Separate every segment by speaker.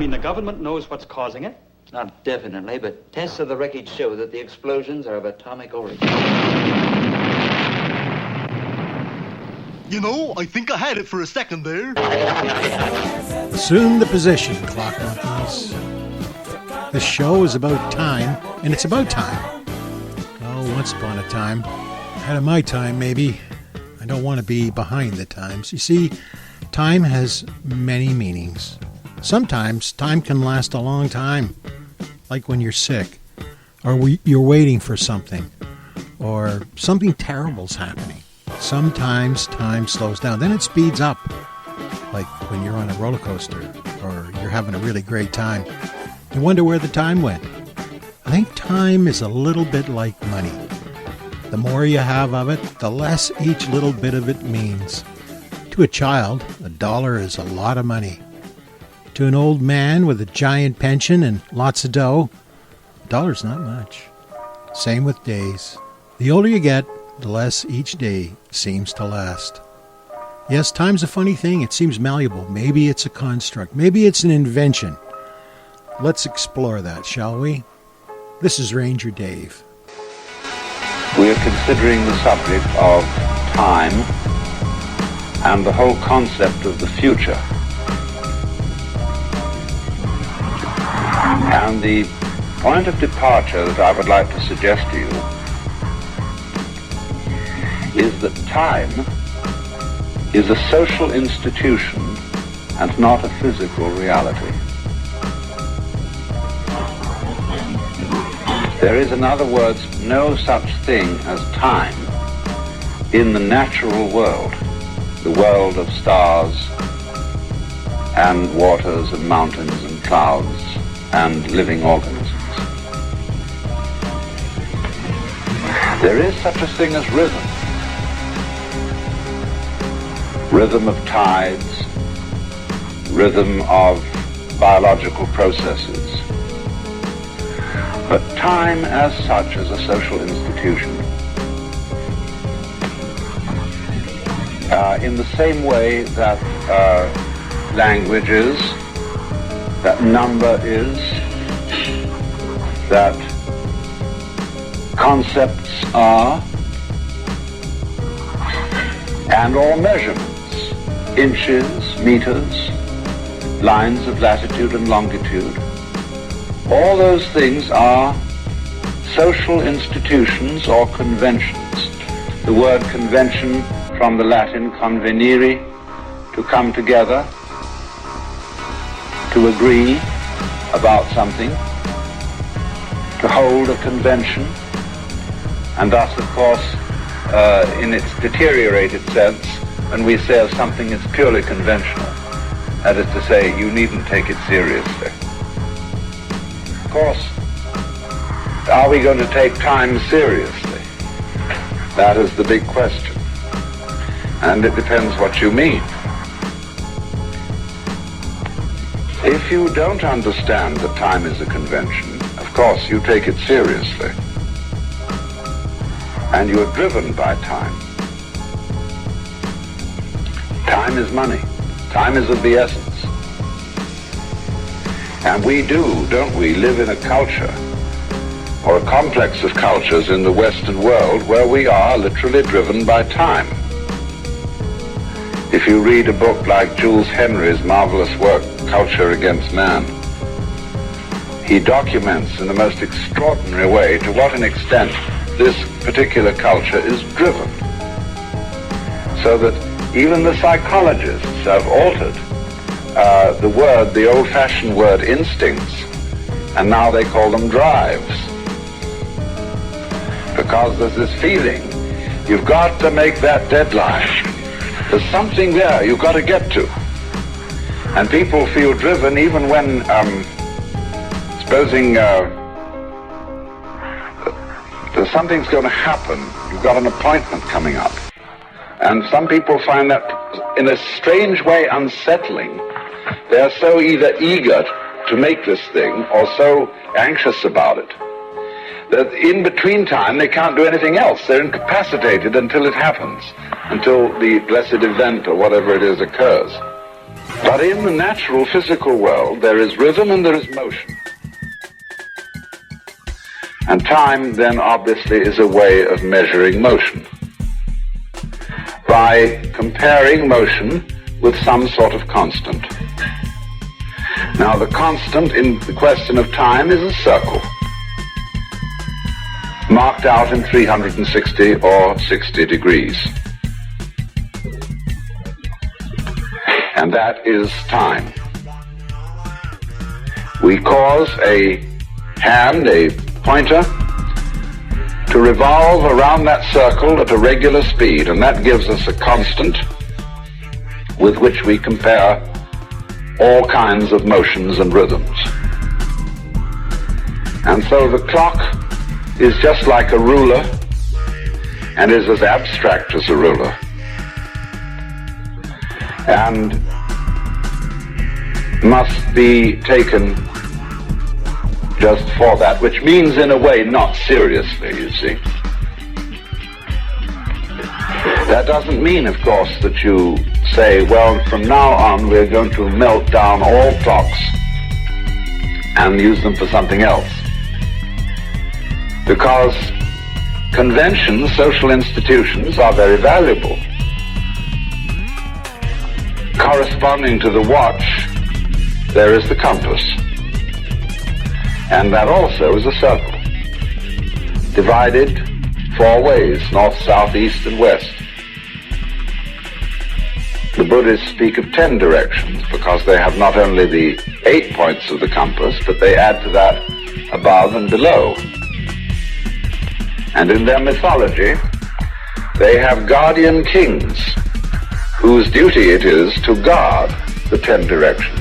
Speaker 1: mean the government knows what's causing it?
Speaker 2: Not definitely, but tests of the wreckage show that the explosions are of atomic origin.
Speaker 3: You know, I think I had it for a second there.
Speaker 4: Assume the position, Clock Monkeys. This show is about time, and it's about time. Oh, once upon a time. Ahead of my time, maybe. I don't want to be behind the times. You see, time has many meanings. Sometimes time can last a long time, like when you're sick, or you're waiting for something, or something terrible's happening. Sometimes time slows down, then it speeds up, like when you're on a roller coaster, or you're having a really great time. You wonder where the time went. I think time is a little bit like money. The more you have of it, the less each little bit of it means. To a child, $1 is a lot of money. To an old man with a giant pension and lots of dough, $1's not much. Same with days. The older you get, the less each day seems to last. Yes, time's a funny thing. It seems malleable. Maybe it's a construct. Maybe it's an invention. Let's explore that, shall we? This is Ranger Dave.
Speaker 5: We are considering the subject of time and the whole concept of the future. And the point of departure that I would like to suggest to you is that time is a social institution and not a physical reality. There is, in other words, no such thing as time in the natural world, the world of stars and waters and mountains and clouds and living organisms. There is such a thing as rhythm. Rhythm of tides, rhythm of biological processes. But time as such is a social institution. In the same way that language is, that number is, that concepts are, and all measurements, inches, meters, lines of latitude and longitude, all those things are social institutions or conventions. The word convention from the Latin convenire, to come together, to agree about something, to hold a convention, and thus, of course, in its deteriorated sense, when we say of something is purely conventional, that is to say, you needn't take it seriously. Of course, are we going to take time seriously? That is the big question. And it depends what you mean. If you don't understand that time is a convention, of course you take it seriously. And you are driven by time. Time is money. Time is of the essence. And we do, don't we, live in a culture, or a complex of cultures in the Western world where we are literally driven by time. If you read a book like Jules Henry's marvelous work, Culture Against Man, he documents in the most extraordinary way to what an extent this particular culture is driven. So that even the psychologists have altered the old-fashioned word instincts, and now they call them drives. Because there's this feeling, you've got to make that deadline. There's something there you've got to get to. And people feel driven even when, supposing something's going to happen, you've got an appointment coming up. And some people find that in a strange way unsettling. They're so either eager to make this thing or so anxious about it that in between time they can't do anything else. They're incapacitated until it happens, until the blessed event or whatever it is occurs. But in the natural physical world, there is rhythm and there is motion. And time, then, obviously, is a way of measuring motion by comparing motion with some sort of constant. Now, the constant in the question of time is a circle, marked out in 360 or 60 degrees. And that is time. We cause a hand, a pointer, to revolve around that circle at a regular speed, and that gives us a constant with which we compare all kinds of motions and rhythms. And so the clock is just like a ruler and is as abstract as a ruler. And must be taken just for that, which means in a way not seriously, you see. That doesn't mean, of course, that you say, well, from now on we're going to melt down all clocks and use them for something else. Because conventions, social institutions, are very valuable. Corresponding to the watch, there is the compass. And that also is a circle, divided 4 ways, north, south, east, and west. The Buddhists speak of 10 directions because they have not only the 8 points of the compass, but they add to that above and below. And in their mythology, they have guardian kings whose duty it is to guard the 10 directions.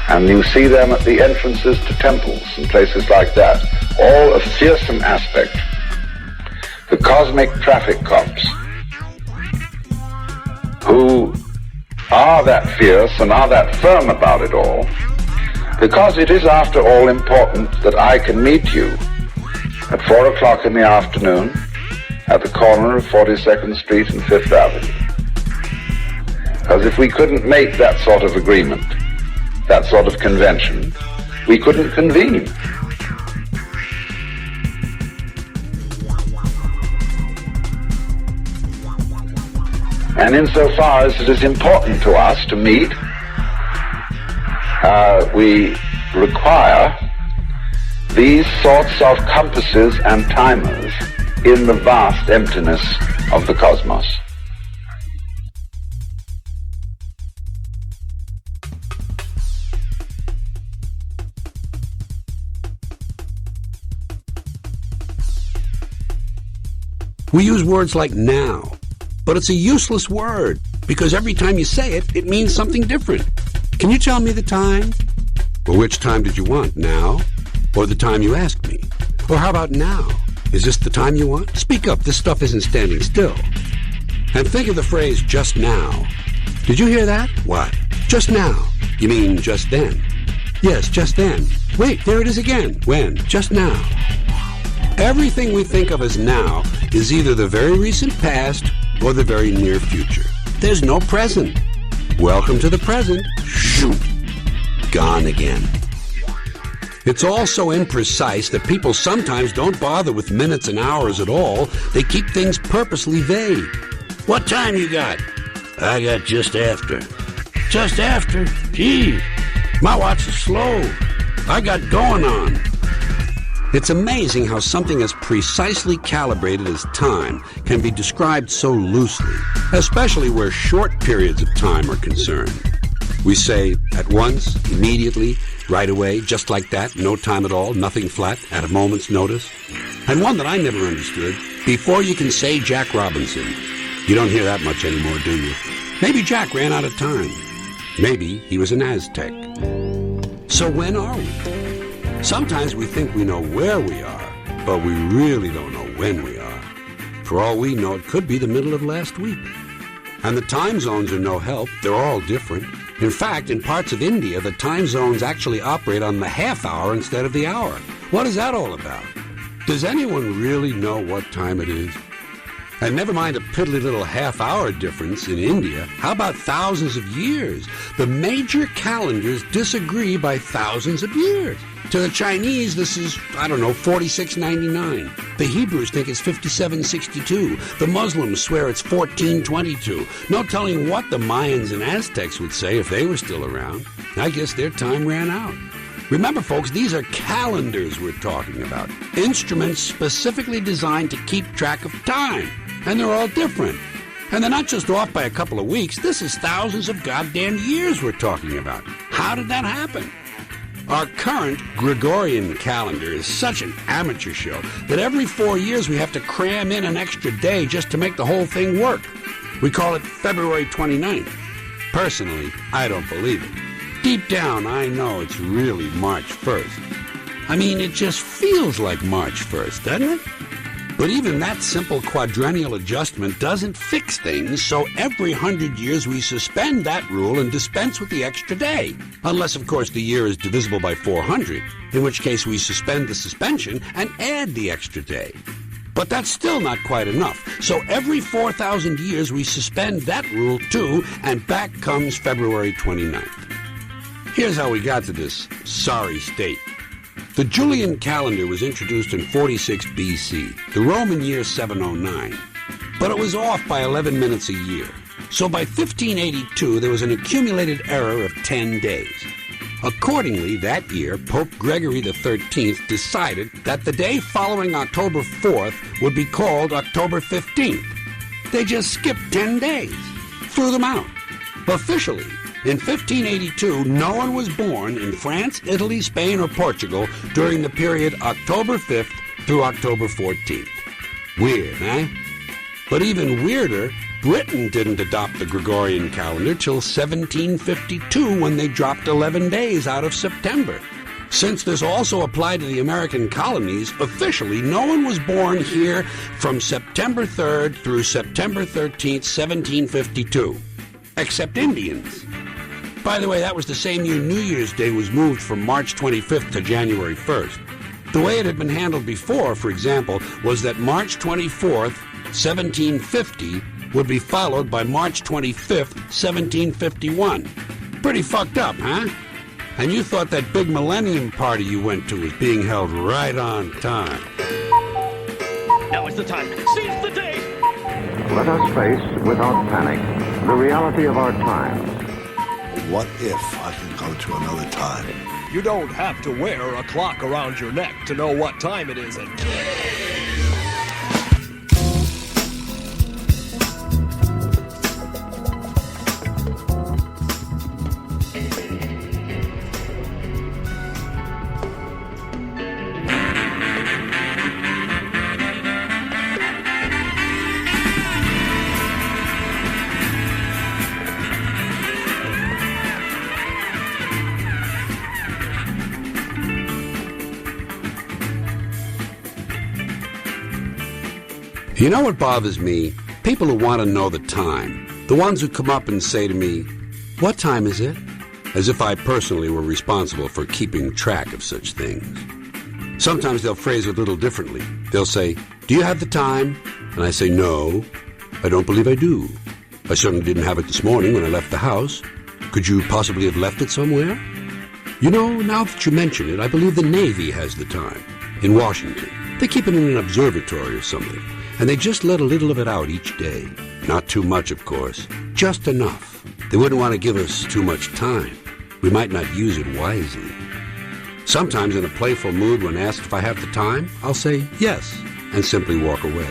Speaker 5: And you see them at the entrances to temples and places like that, all of fearsome aspect. The cosmic traffic cops, who are that fierce and are that firm about it all, because it is, after all, important that I can meet you at 4 o'clock in the afternoon at the corner of 42nd Street and 5th Avenue. Because if we couldn't make that sort of agreement, that sort of convention, we couldn't convene. And insofar as it is important to us to meet, we require these sorts of compasses and timers in the vast emptiness of the cosmos.
Speaker 6: We use words like now, but it's a useless word because every time you say it, it means something different. Can you tell me the time? Well, which time did you want, now? Or the time you asked me? Or how about now? Is this the time you want? Speak up, this stuff isn't standing still. And think of the phrase, just now. Did you hear that? What? Just now. You mean just then? Yes, just then. Wait, there it is again. When? Just now. Everything we think of as now is either the very recent past or the very near future. There's no present. Welcome to the present. Shoot. Gone again. It's all so imprecise that people sometimes don't bother with minutes and hours at all. They keep things purposely vague. What time you got? I got just after. Just after? Gee, my watch is slow. I got going on. It's amazing how something as precisely calibrated as time can be described so loosely, especially where short periods of time are concerned. We say at once, immediately, right away, just like that, no time at all, nothing flat, at a moment's notice. And one that I never understood, before you can say Jack Robinson. You don't hear that much anymore, do you? Maybe Jack ran out of time. Maybe he was an Aztec. So when are we? Sometimes we think we know where we are, but we really don't know when we are. For all we know, it could be the middle of last week. And the time zones are no help. They're all different. In fact, in parts of India, the time zones actually operate on the half hour instead of the hour. What is that all about? Does anyone really know what time it is? And never mind a piddly little half-hour difference in India. How about thousands of years? The major calendars disagree by thousands of years. To the Chinese, this is, 4699. The Hebrews think it's 5762. The Muslims swear it's 1422. No telling what the Mayans and Aztecs would say if they were still around. I guess their time ran out. Remember, folks, these are calendars we're talking about. Instruments specifically designed to keep track of time. And they're all different. And they're not just off by a couple of weeks. This is thousands of goddamn years we're talking about. How did that happen? Our current Gregorian calendar is such an amateur show that every 4 years we have to cram in an extra day just to make the whole thing work. We call it February 29th. Personally, I don't believe it. Deep down, I know it's really March 1st. I mean, it just feels like March 1st, doesn't it? But even that simple quadrennial adjustment doesn't fix things, so every 100 years we suspend that rule and dispense with the extra day. Unless, of course, the year is divisible by 400, in which case we suspend the suspension and add the extra day. But that's still not quite enough, so every 4,000 years we suspend that rule too, and back comes February 29th. Here's how we got to this sorry state. The Julian calendar was introduced in 46 BC, the Roman year 709, but it was off by 11 minutes a year. So by 1582, there was an accumulated error of 10 days. Accordingly, that year, Pope Gregory XIII decided that the day following October 4th would be called October 15th. They just skipped 10 days, threw them out. Officially, in 1582, no one was born in France, Italy, Spain, or Portugal during the period October 5th through October 14th. Weird, eh? But even weirder, Britain didn't adopt the Gregorian calendar till 1752 when they dropped 11 days out of September. Since this also applied to the American colonies, officially no one was born here from September 3rd through September 13th, 1752, except Indians. By the way, that was the same year New Year's Day was moved from March 25th to January 1st. The way it had been handled before, for example, was that March 24th, 1750, would be followed by March 25th, 1751. Pretty fucked up, huh? And you thought that big millennium party you went to was being held right on time.
Speaker 1: Now is the time. Seize the day!
Speaker 5: Let us face, without panic, the reality of our times.
Speaker 3: What if I could go to another time?
Speaker 7: You don't have to wear a clock around your neck to know what time it is.
Speaker 6: You know what bothers me? People who want to know the time. The ones who come up and say to me, "What time is it?" As if I personally were responsible for keeping track of such things. Sometimes they'll phrase it a little differently. They'll say, "Do you have the time?" And I say, "No, I don't believe I do. I certainly didn't have it this morning when I left the house. Could you possibly have left it somewhere?" You know, now that you mention it, I believe the Navy has the time. In Washington. They keep it in an observatory or something. And they just let a little of it out each day. Not too much, of course. Just enough. They wouldn't want to give us too much time. We might not use it wisely. Sometimes in a playful mood when asked if I have the time, I'll say yes, and simply walk away.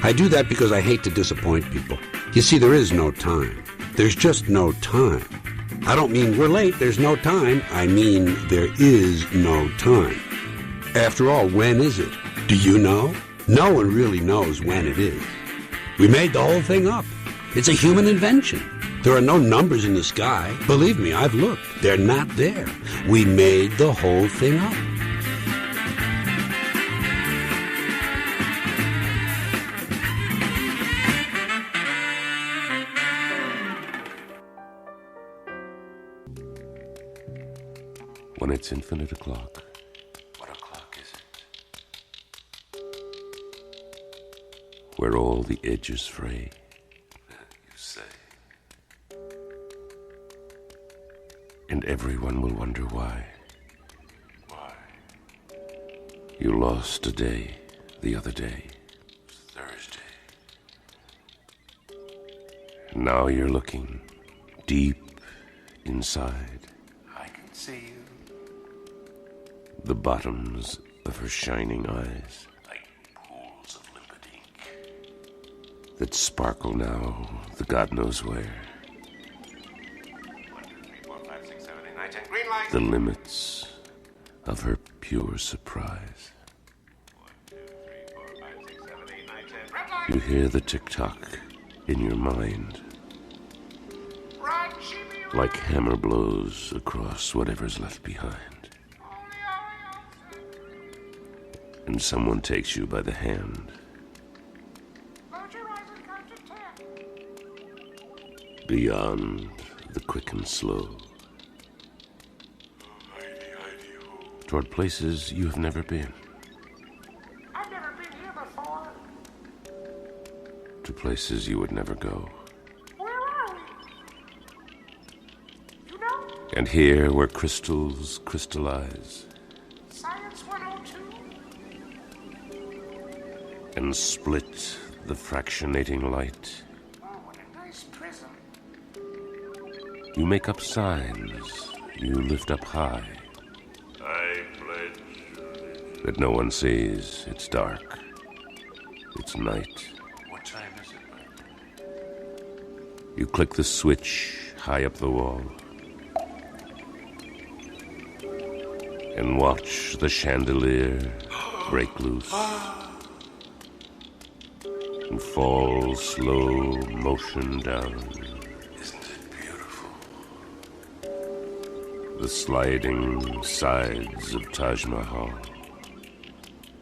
Speaker 6: I do that because I hate to disappoint people. You see, there is no time. There's just no time. I don't mean we're late, there's no time. I mean there is no time. After all, when is it? Do you know? No one really knows when it is. We made the whole thing up. It's a human invention. There are no numbers in the sky. Believe me, I've looked. They're not there. We made the whole thing up.
Speaker 8: When it's infinite o'clock. where all the edges fray. You say. And everyone will wonder why. Why? You lost a day the other day. Thursday. Now you're looking deep inside. I can see you. The bottoms of her shining eyes, like pools of limpid ink, that sparkle now, the God knows where. 1, 2, 3, 4, 5, 6, 7, 8, 9, 10. Green light. The limits of her pure surprise. 1, 2, 3, 4, 5, 6, 7, 8, 9, 10. Red light. You hear the tick-tock in your mind, like hammer blows across whatever's left behind. And someone takes you by the hand. Beyond the quick and slow. Toward places you have never been.
Speaker 9: I've never been here before.
Speaker 8: To places you would never go.
Speaker 9: Where are we? You know?
Speaker 8: And here where crystals crystallize.
Speaker 9: Science 102?
Speaker 8: And split the fractionating light.
Speaker 9: Oh, what a nice prism.
Speaker 8: You make up signs. You lift up high. I pledge that no one sees. It's dark. It's night. What time is it? You click the switch high up the wall. And watch the chandelier break loose. And fall slow motion down. Isn't it beautiful? The sliding sides of Taj Mahal.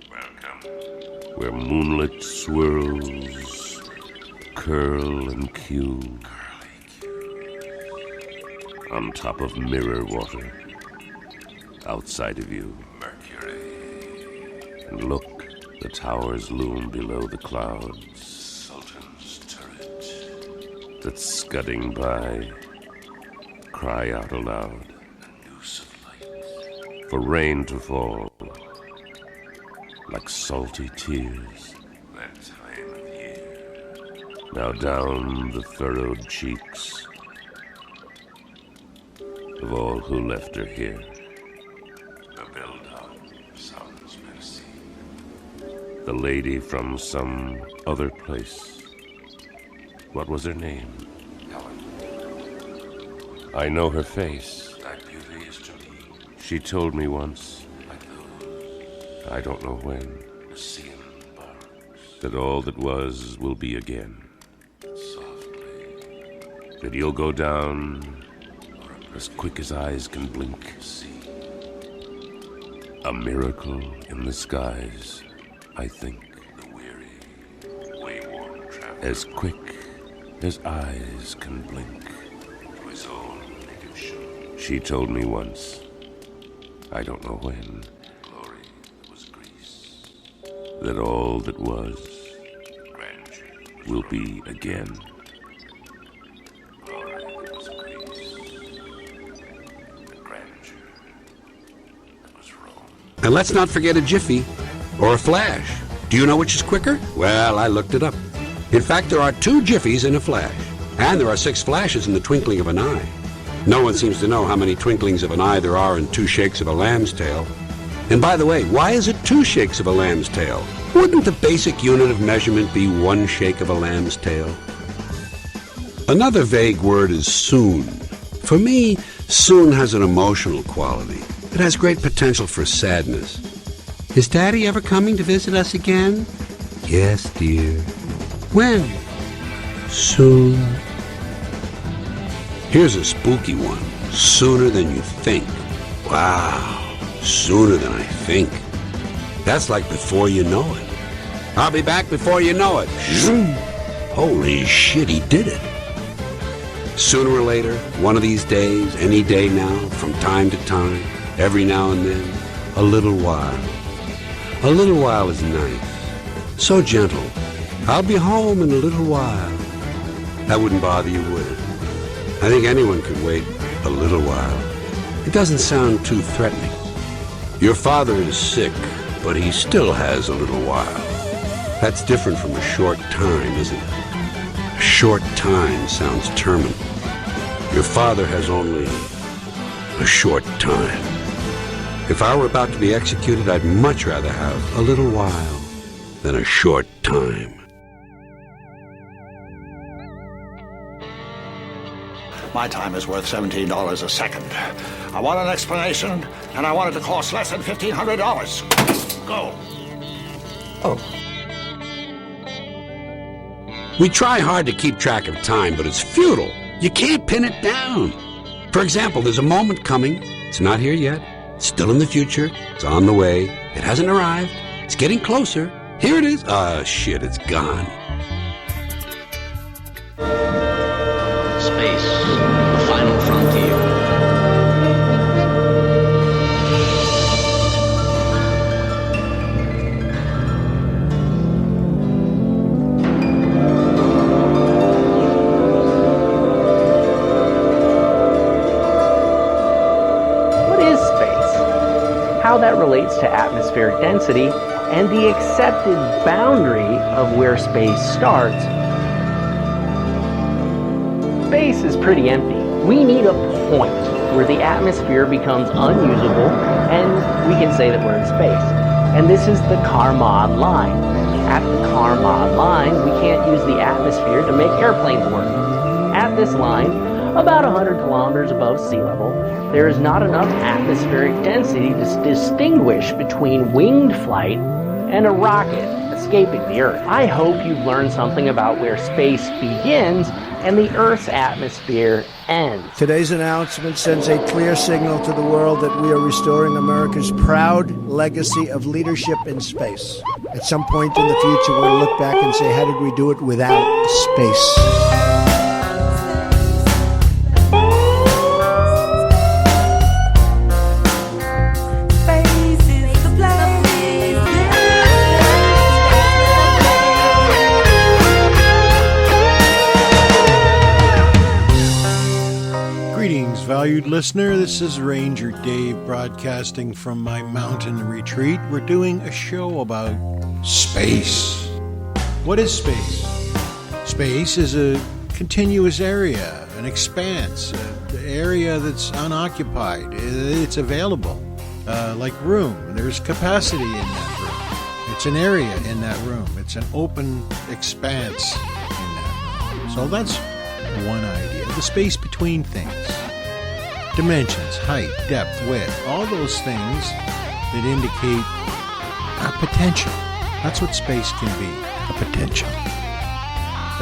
Speaker 8: Welcome. Where moonlit swirls curl and cue. On top of mirror water. Outside of you. Mercury. And look. The towers loom below the clouds. Sultan's turret. That's scudding by. Cry out aloud. A noose of light. For rain to fall. Like salty tears. That time of year. Now down the furrowed cheeks. Of all who left her here. The lady from some other place. What was her name? Helen. I know her face. That beauty is to me. She told me once. Like those. I don't know when. Seeing barks. That all that was will be again. Softly. That you'll go down as quick as eyes can blink. See. A miracle in the skies. I think the weary, way-worn traveler, as quick as eyes can blink, to his own native shore. She told me once, I don't know when, glory that was Greece, that all that was, grandeur, will be again. Glory that was Greece, the grandeur that was Rome.
Speaker 6: And let's not forget a jiffy. Or a flash. Do you know which is quicker? Well, I looked it up. In fact, there are 2 jiffies in a flash. And there are 6 flashes in the twinkling of an eye. No one seems to know how many twinklings of an eye there are in 2 shakes of a lamb's tail. And by the way, why is it 2 shakes of a lamb's tail? Wouldn't the basic unit of measurement be 1 shake of a lamb's tail? Another vague word is soon. For me, soon has an emotional quality. It has great potential for sadness. Is Daddy ever coming to visit us again? Yes, dear. When? Soon. Here's a spooky one. Sooner than you think. Wow. Sooner than I think. That's like before you know it. I'll be back before you know it. Zoom. Holy shit, he did it. Sooner or later, one of these days, any day now, from time to time, every now and then, a little while. A little while is nice. So gentle, I'll be home in a little while. That wouldn't bother you, would it? I think anyone could wait a little while. It doesn't sound too threatening. Your father is sick, but he still has a little while. That's different from a short time, isn't it? A short time sounds terminal. Your father has only a short time. If I were about to be executed, I'd much rather have a little while than a short time.
Speaker 10: My time is worth $17 a second. I want an explanation, and I want it to cost less than $1,500. Go.
Speaker 6: Oh. We try hard to keep track of time, but it's futile. You can't pin it down. For example, there's a moment coming. It's not here yet. It's still in the future. It's on the way. It hasn't arrived. It's getting closer. Here it is. Shit, it's gone.
Speaker 1: Space, the final frontier.
Speaker 11: How that relates to atmospheric density and the accepted boundary of where space starts. Space is pretty empty. We need a point where the atmosphere becomes unusable and we can say that we're in space. And this is the Kármán line. At the Kármán line, we can't use the atmosphere to make airplanes work. At this line, about 100 kilometers above sea level, there is not enough atmospheric density to distinguish between winged flight and a rocket escaping the Earth. I hope you've learned something about where space begins and the Earth's atmosphere ends.
Speaker 12: Today's announcement sends a clear signal to the world that we are restoring America's proud legacy of leadership in space. At some point in the future, we'll look back and say, how did we do it without space?
Speaker 4: Valued listener, this is Ranger Dave broadcasting from my mountain retreat. We're doing a show about space. What is space? Space is a continuous area, an expanse, an area that's unoccupied. It's available, like room. There's capacity in that room. It's an area in that room. It's an open expanse in that room. So that's one idea. The space between things. Dimensions, height, depth, width, all those things that indicate a potential. That's what space can be, a potential.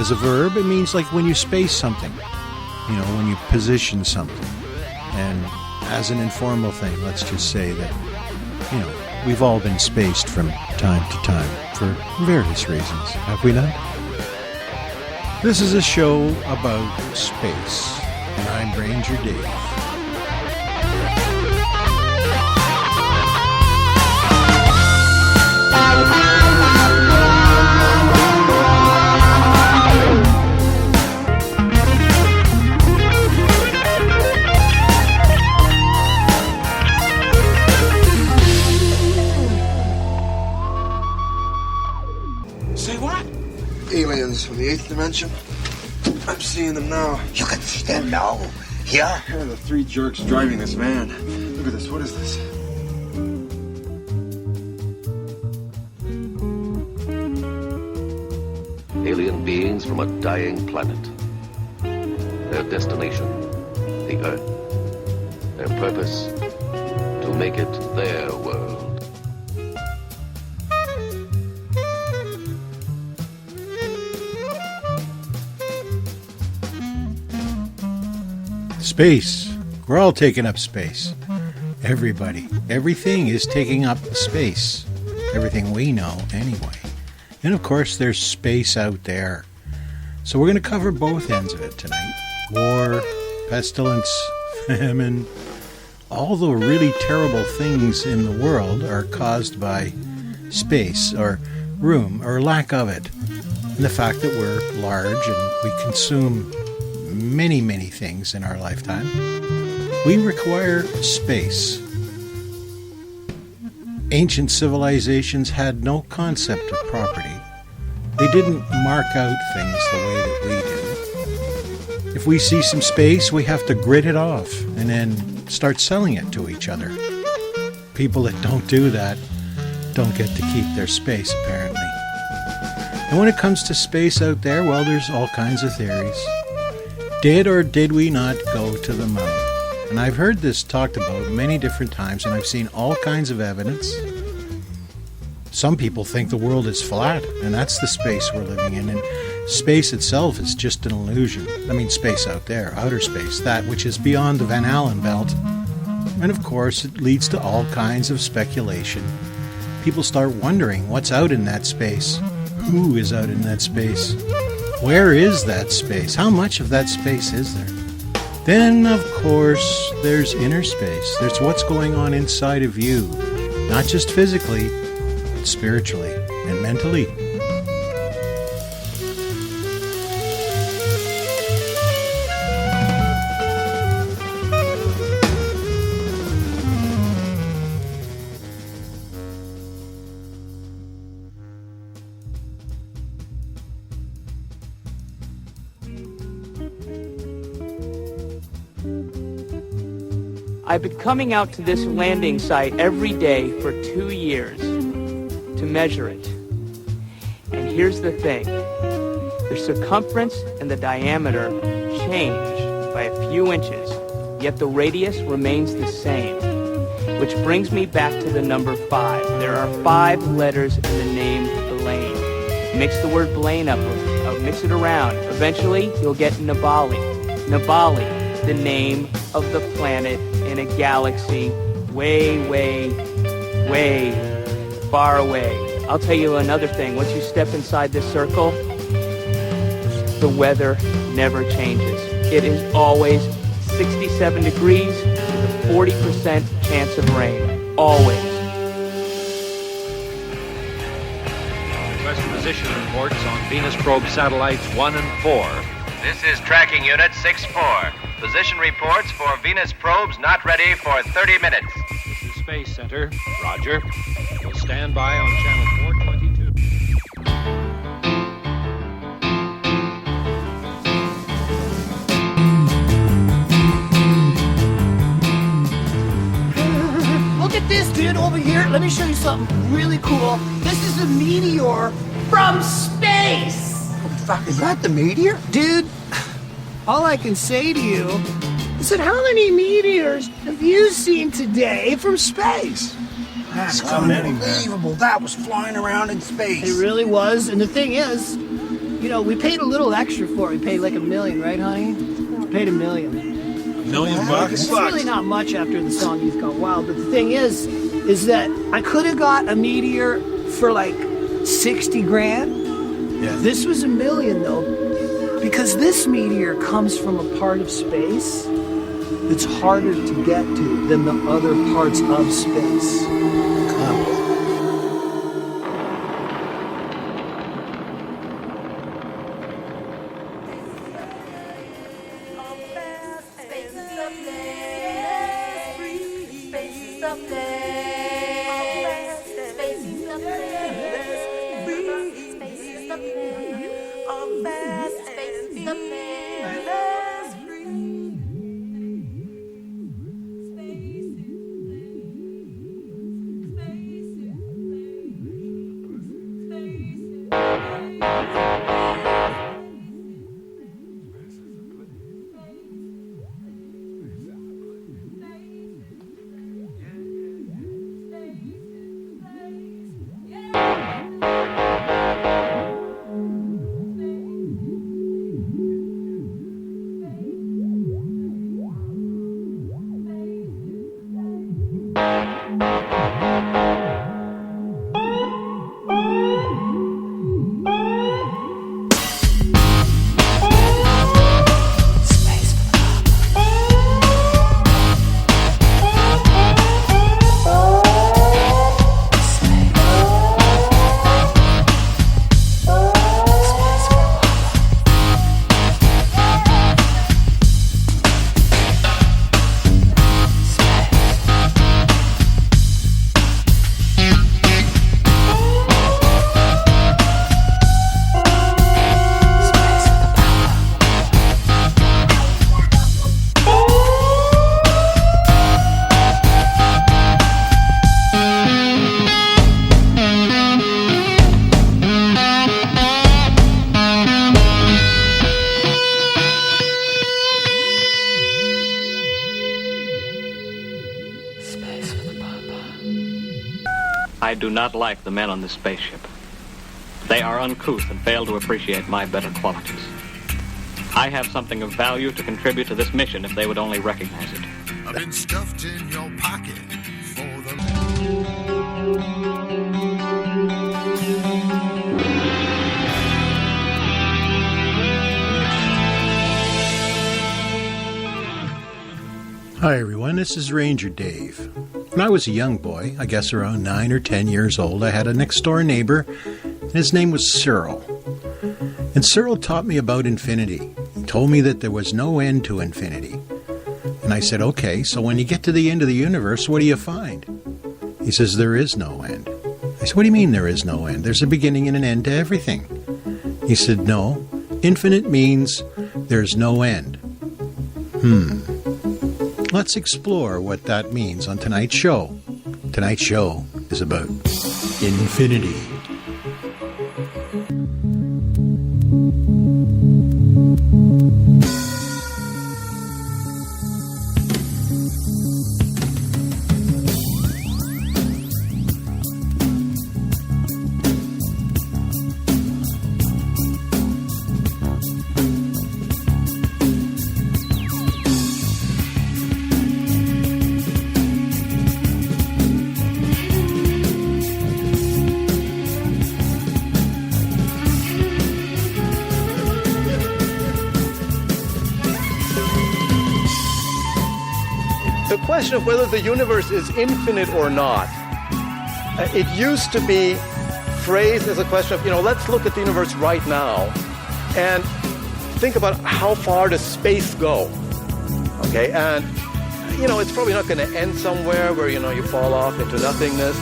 Speaker 4: As a verb, it means like when you space something, when you position something. And as an informal thing, let's just say that, we've all been spaced from time to time for various reasons, have we not? This is a show about space, and I'm Ranger Dave.
Speaker 13: Aliens from the 8th dimension. I'm seeing them now.
Speaker 14: You can see them now? Yeah?
Speaker 13: Yeah, the three jerks driving this van. Look at this. What is this?
Speaker 15: Alien beings from a dying planet. Their destination, the Earth. Their purpose, to make it their world.
Speaker 4: Space. We're all taking up space. Everybody. Everything is taking up space. Everything we know, anyway. And of course, there's space out there. So we're going to cover both ends of it tonight. War, pestilence, famine. All the really terrible things in the world are caused by space, or room, or lack of it. and the fact that we're large and we consume many, many things in our lifetime, we require space. Ancient civilizations had no concept of property. They didn't mark out things the way that we do. If we see some space, we have to grit it off and then start selling it to each other. People that don't do that don't get to keep their space, apparently. And when it comes to space out there, well, there's all kinds of theories. Did or did we not go to the moon? And I've heard this talked about many different times, and I've seen all kinds of evidence. Some people think the world is flat, and that's the space we're living in, and space itself is just an illusion. I mean, space out there, outer space, that which is beyond the Van Allen belt. And of course, it leads to all kinds of speculation. People start wondering what's out in that space. Who is out in that space? Where is that space? How much of that space is there? Then, of course, there's inner space. There's what's going on inside of you, not just physically, but spiritually and mentally.
Speaker 11: I've been coming out to this landing site every day for 2 years to measure it. And here's the thing. The circumference and the diameter change by a few inches, yet the radius remains the same. Which brings me back to the number 5. There are 5 letters in the name Blaine. Mix the word Blaine up, mix it around. Eventually, you'll get Nabali. Nabali, the name of the planet in a galaxy way, way, way far away. I'll tell you another thing. Once you step inside this circle, the weather never changes. It is always 67 degrees with a 40% chance of rain. Always.
Speaker 16: Request position reports on Venus probe satellites 1 and 4.
Speaker 17: This is Tracking Unit 6-4. Position reports for Venus probes not ready for 30 minutes.
Speaker 16: This is Space Center. Roger. We'll stand by on channel 422.
Speaker 18: Look at this, dude, over here. Let me show you something really cool. This is a meteor from space.
Speaker 14: What the fuck is that, the meteor?
Speaker 18: Dude, all I can say to you is that how many meteors have you seen today from space?
Speaker 14: That's unbelievable. That was flying around in space.
Speaker 18: It really was. And the thing is, you know, we paid a little extra for it. We paid like $1 million, right, honey? We paid $1 million.
Speaker 14: $1 million bucks?
Speaker 18: It's really not much after the song You've Gone Wild. But the thing is that I could have got a meteor for like 60 grand.
Speaker 14: Yeah.
Speaker 18: This was $1 million, though. Because this meteor comes from a part of space that's harder to get to than the other parts of space.
Speaker 16: I do not like the men on this spaceship. They are uncouth and fail to appreciate my better qualities. I have something of value to contribute to this mission if they would only recognize it.
Speaker 19: I've been stuffed in your pocket for the...
Speaker 4: Hi everyone, this is Ranger Dave. When I was a young boy, I guess around 9 or 10 years old, I had a next door neighbor, and his name was Cyril. And Cyril taught me about infinity. He told me that there was no end to infinity. And I said, okay, so when you get to the end of the universe, what do you find? He says, there is no end. I said, what do you mean there is no end? There's a beginning and an end to everything. He said, no, infinite means there's no end. Let's explore what that means on tonight's show. Tonight's show is about infinity.
Speaker 20: The question of whether the universe is infinite or not, it used to be phrased as a question of, let's look at the universe right now and think about how far does space go, okay? And, it's probably not going to end somewhere where, you fall off into nothingness.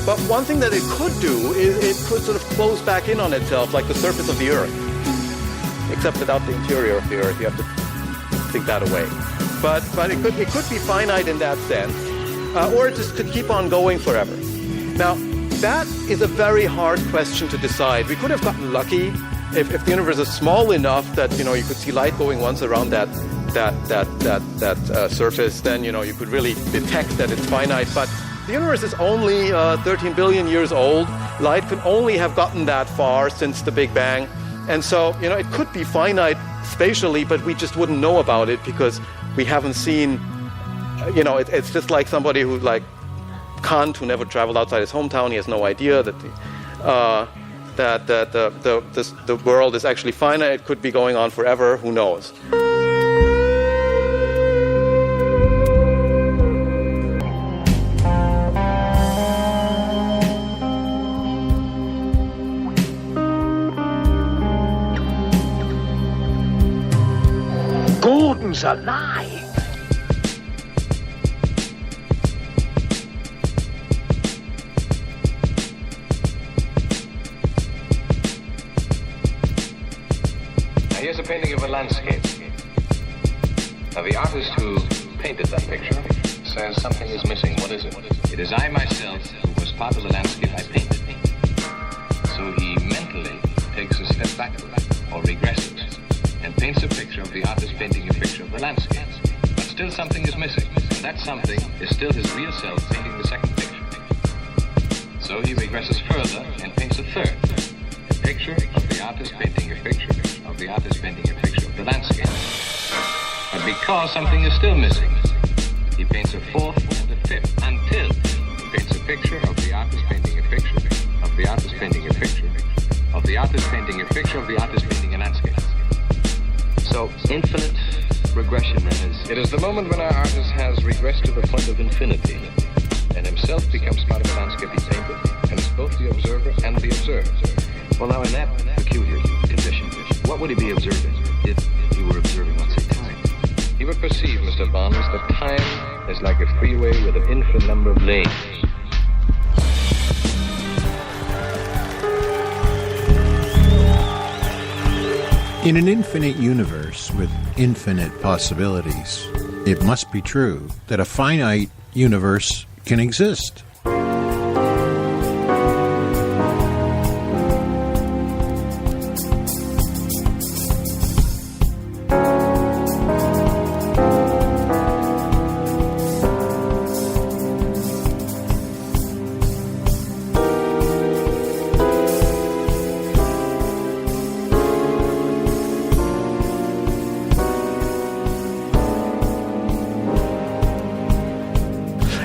Speaker 20: But one thing that it could do is it could sort of close back in on itself like the surface of the Earth, except without the interior of the Earth. You have to think that away. But it could be finite in that sense, or it just could keep on going forever. Now, that is a very hard question to decide. We could have gotten lucky if the universe is small enough that you could see light going once around that surface. Then you could really detect that it's finite. But the universe is only 13 billion years old. Light could only have gotten that far since the Big Bang, and so it could be finite spatially, but we just wouldn't know about it because we haven't seen, it's just like somebody who, like Kant, who never traveled outside his hometown. He has no idea that the world is actually finite. It could be going on forever. Who knows?
Speaker 14: Gordon's alive.
Speaker 15: Now here's a painting of a landscape. Now the artist who painted that picture says something is missing. What is it? It is I myself who was part of the landscape I painted. So he mentally takes a step backward or regresses and paints a picture of the artist painting a picture of the landscape. But still something is missing, and that something is still his real self painting the second picture. So he regresses further and paints a third, a picture of the artist painting a picture of the artist painting a picture of the landscape. But because something is still missing, he paints a fourth and a fifth until he paints a picture of the artist painting a picture of the artist painting a picture of the artist painting a picture of the artist painting a landscape. So, infinite regression is... It is the moment when our artist has regressed to the point of infinity, and himself becomes part of the landscape he painted, and is both the observer and the observed. Well, now, in that peculiar condition, what would he be observing if he were observing, let's say, time? He would perceive, Mr. Bonds, that time is like a freeway with an infinite number of lanes.
Speaker 4: In an infinite universe with infinite possibilities, it must be true that a finite universe can exist.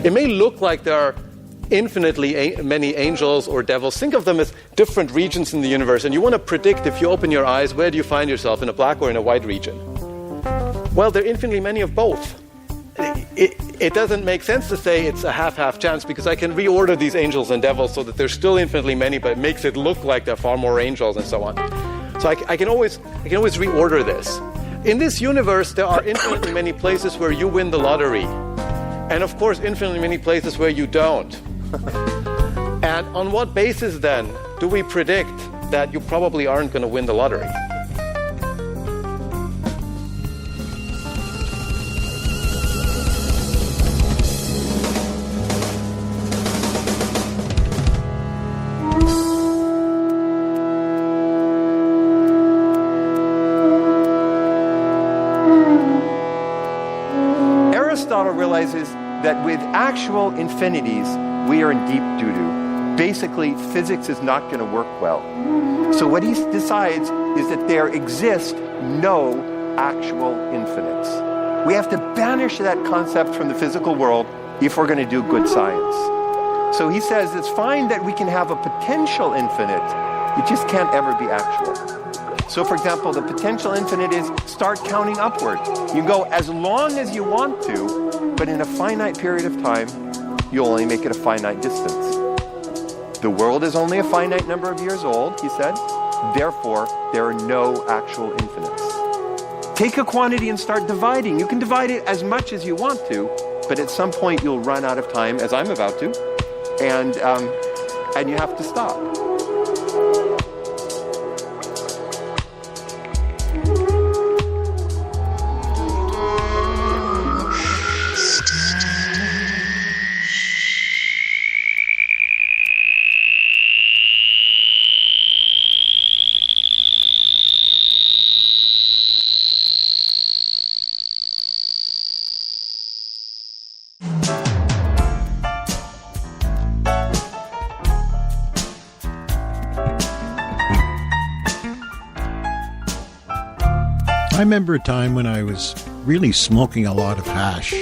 Speaker 20: It may look like there are infinitely many angels or devils. Think of them as different regions in the universe, and you want to predict, if you open your eyes, where do you find yourself, in a black or in a white region? Well, there are infinitely many of both. It doesn't make sense to say it's a half-half chance, because I can reorder these angels and devils so that there's still infinitely many, but it makes it look like there are far more angels and so on. So I can always reorder this. In this universe, there are infinitely many places where you win the lottery, and of course infinitely many places where you don't. And on what basis then do we predict that you probably aren't going to win the lottery? Aristotle realizes that with actual infinities, we are in deep doo-doo. Basically, physics is not going to work well. So what he decides is that there exist no actual infinites. We have to banish that concept from the physical world if we're going to do good science. So he says it's fine that we can have a potential infinite. It just can't ever be actual. So for example, the potential infinite is start counting upward. You go as long as you want to, but in a finite period of time, you'll only make it a finite distance. The world is only a finite number of years old, he said. Therefore, there are no actual infinites. Take a quantity and start dividing. You can divide it as much as you want to, but at some point you'll run out of time, as I'm about to, and you have to stop.
Speaker 4: I remember a time when I was really smoking a lot of hash,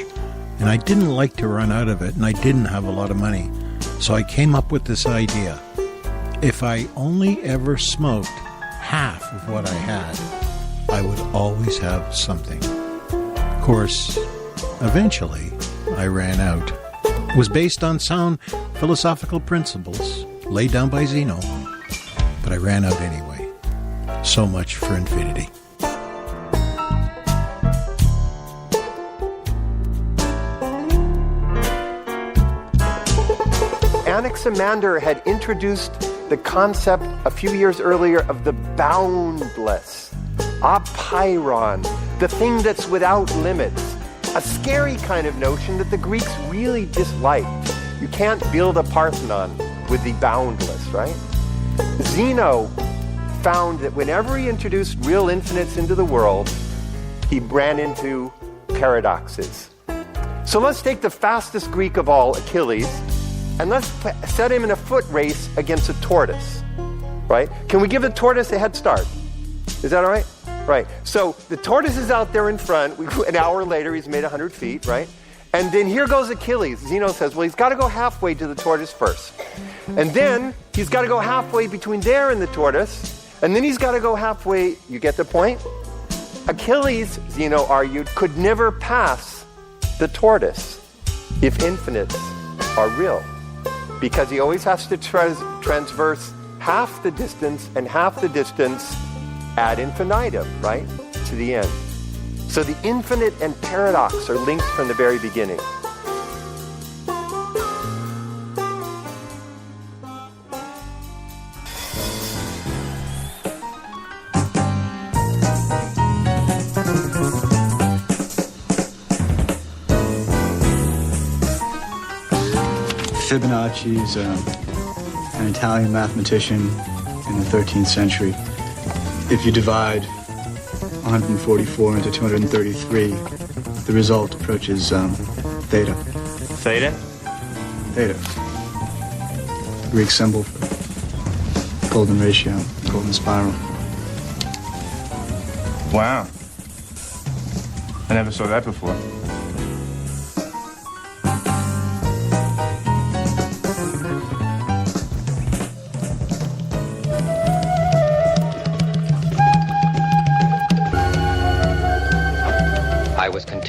Speaker 4: and I didn't like to run out of it, and I didn't have a lot of money. So I came up with this idea. If I only ever smoked half of what I had, I would always have something. Of course, eventually, I ran out. It was based on sound philosophical principles laid down by Zeno, but I ran out anyway. So much for infinity. Anaximander had introduced the concept a few years earlier of the boundless, apeiron, the thing that's without limits, a scary kind of notion that the Greeks really disliked. You can't build a Parthenon with the boundless, right? Zeno found that whenever he introduced real infinites into the world, he ran into paradoxes. So let's take the fastest Greek of all, Achilles, and let's set him in a foot race against a tortoise, right? Can we give the tortoise a head start? Is that all right? Right. So the tortoise is out there in front. An hour later, he's made 100 feet, right? And then here goes Achilles. Zeno says, well, he's got to go halfway to the tortoise first. And then he's got to go halfway between there and the tortoise. And then he's got to go halfway. You get the point? Achilles, Zeno argued, could never pass the tortoise if infinites are real, because he always has to transverse half the distance and half the distance ad infinitum, right, to the end. So the infinite and paradox are linked from the very beginning.
Speaker 21: Fibonacci is an Italian mathematician in the 13th century. If you divide 144 into 233, the result approaches theta. Theta? Theta. Greek symbol for golden ratio, golden spiral.
Speaker 22: Wow. I never saw that before.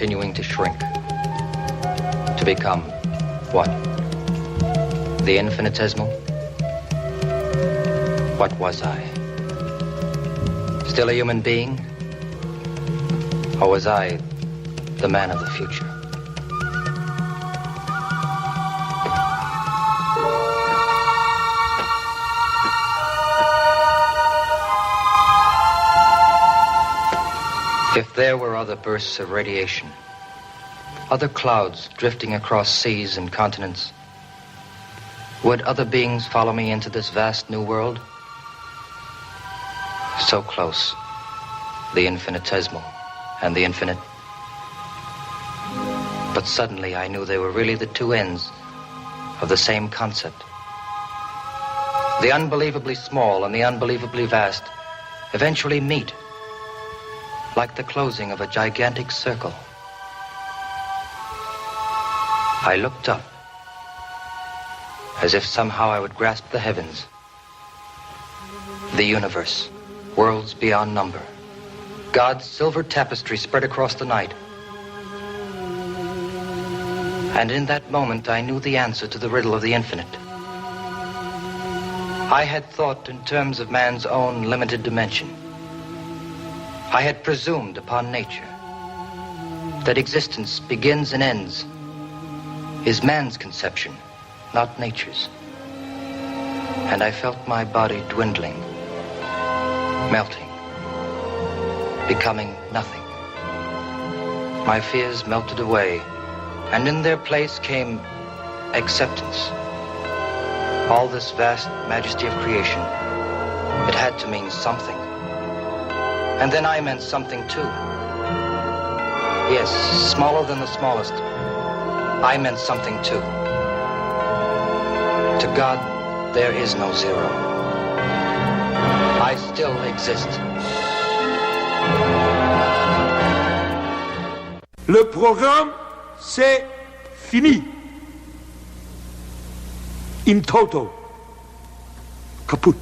Speaker 2: continuing to shrink. To become what? The infinitesimal? What was I? Still a human being? Or was I the man of the future? If there were other bursts of radiation, other clouds drifting across seas and continents, would other beings follow me into this vast new world? So close, the infinitesimal and the infinite. But suddenly I knew they were really the two ends of the same concept. The unbelievably small and the unbelievably vast eventually meet, like the closing of a gigantic circle. I looked up, as if somehow I would grasp the heavens, the universe, worlds beyond number, God's silver tapestry spread across the night. And in that moment, I knew the answer to the riddle of the infinite. I had thought in terms of man's own limited dimension. I had presumed upon nature that existence begins and ends is man's conception, not nature's. And I felt my body dwindling, melting, becoming nothing. My fears melted away, and in their place came acceptance. All this vast majesty of creation, it had to mean something. And then I meant something too. Yes, smaller than the smallest, I meant something too. To God, there is no zero. I still exist.
Speaker 22: Le programme, c'est fini. In toto. Kaput.